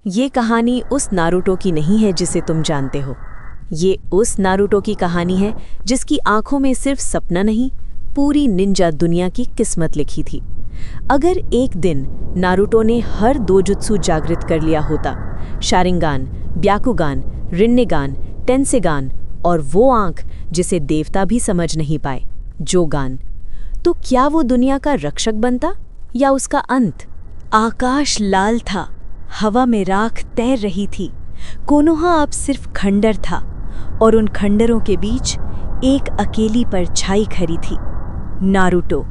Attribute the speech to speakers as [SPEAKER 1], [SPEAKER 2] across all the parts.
[SPEAKER 1] ये कहानी उस नारुतो की नहीं है जिसे तुम जानते हो। ये उस नारुतो की कहानी है जिसकी आंखों में सिर्फ सपना नहीं, पूरी निंजा दुनिया की किस्मत लिखी थी। अगर एक दिन नारुतो ने हर डोजुत्सु जागृत कर लिया होता, शारिंगान, ब्याकुगान, रिन्नेगान, टेंसेगान और वो आंख जिसे देवता भी समझ नहीं पाए, जोगान, तो क्या वो दुनिया का रक्षक बनता या उसका अंत? आकाश लाल था, हवा में राख तैर रही थी। कोनोहा अब सिर्फ खंडर था और उन खंडरों के बीच एक अकेली परछाई खड़ी थी, नारुतो।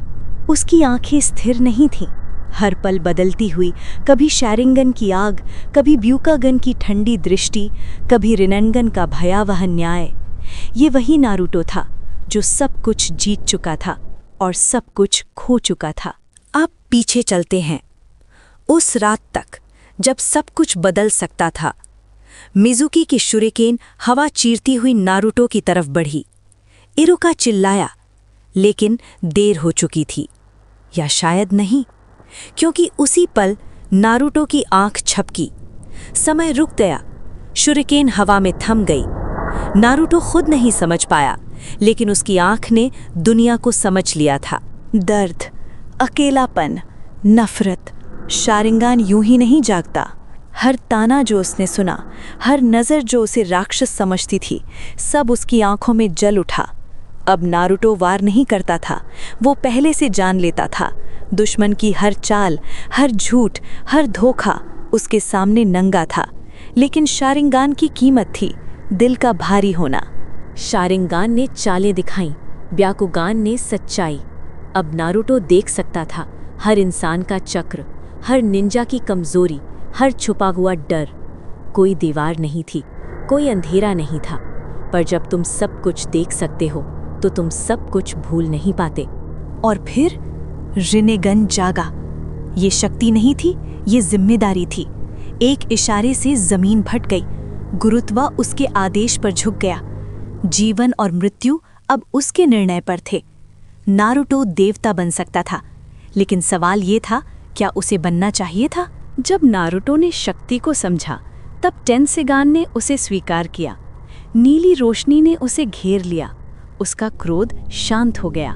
[SPEAKER 1] उसकी आंखें स्थिर नहीं थीं, हर पल बदलती हुई, कभी शैरिंगन की आग, कभी ब्यूकागन की ठंडी दृष्टि, कभी रिननगन का भयावह न्याय। ये वही नारुतो था जो सब कुछ जीत चुका था और सब कुछ खो चुका था। अब पीछे चलते हैं, उस रात तक जब सब कुछ बदल सकता था। मिजुकी की शुरिकेन हवा चीरती हुई नारुतो की तरफ बढ़ी। इरुका चिल्लाया, लेकिन देर हो चुकी थी, या शायद नहीं, क्योंकि उसी पल नारुतो की आंख झपकी। समय रुक गया, शुरिकेन हवा में थम गई। नारुतो खुद नहीं समझ पाया, लेकिन उसकी आंख ने दुनिया को समझ लिया था। दर्द, अकेलापन, नफरत। शारिंगान यूं ही नहीं जागता। हर ताना जो उसने सुना, हर नज़र जो उसे राक्षस समझती थी, सब उसकी आंखों में जल उठा। अब नारुतो वार नहीं करता था, वो पहले से जान लेता था। दुश्मन की हर चाल, हर झूठ, हर धोखा उसके सामने नंगा था। लेकिन शारिंगान की कीमत थी दिल का भारी होना। शारिंगान ने चालें दिखाईं, ब्याकुगान ने सच्चाई। अब नारुतो देख सकता था हर इंसान का चक्र, हर निंजा की कमजोरी, हर छुपा हुआ डर। कोई दीवार नहीं थी, कोई अंधेरा नहीं था, पर जब तुम सब कुछ देख सकते हो तो तुम सब कुछ भूल नहीं पाते। और फिर रिन्नेगन जागा। ये शक्ति नहीं थी, ये जिम्मेदारी थी। एक इशारे से जमीन फट गई, गुरुत्वा उसके आदेश पर झुक गया। जीवन और मृत्यु अब उसके निर्णय पर थे। नारुतो देवता बन सकता था, लेकिन सवाल ये था, क्या उसे बनना चाहिए था? जब नारुतो ने शक्ति को समझा, तब टेंसेगान ने उसे स्वीकार किया। नीली रोशनी ने उसे घेर लिया। उसका क्रोध शांत हो गया।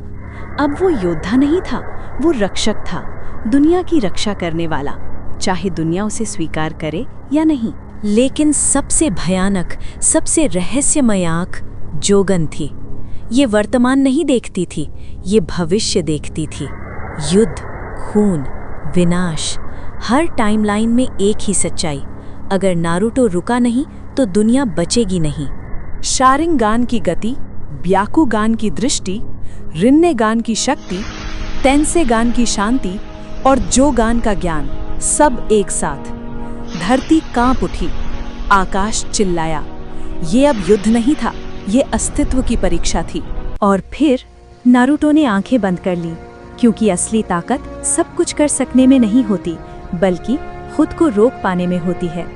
[SPEAKER 1] अब वो योद्धा नहीं था, वो रक्षक था, दुनिया की रक्षा करने वाला, चाहे दुनिया उसे स्वीकार करे या नहीं। लेकिन सबसे भयानक, सबसे रहस्यमय आंख जोगन थी। ये वर्तमान नहीं देखती थी, ये भविष्य देखती थी। युद्ध, खून, विनाश, हर टाइमलाइन में एक ही सच्चाई। अगर नारुतो रुका नहीं तो दुनिया बचेगी नहीं।
[SPEAKER 2] शारिंगान की गति, ब्याकुगान की दृष्टि, रिन्नेगान की शक्ति, टेंसेगान की शांति और जोगान का ज्ञान, सब एक साथ। धरती कांप उठी, आकाश चिल्लाया। ये अब युद्ध नहीं था, ये अस्तित्व की परीक्षा थी।
[SPEAKER 1] और फिर नारुतो ने आंखें बंद कर ली, क्योंकि असली ताकत सब कुछ कर सकने में नहीं होती, बल्कि खुद को रोक पाने में होती है।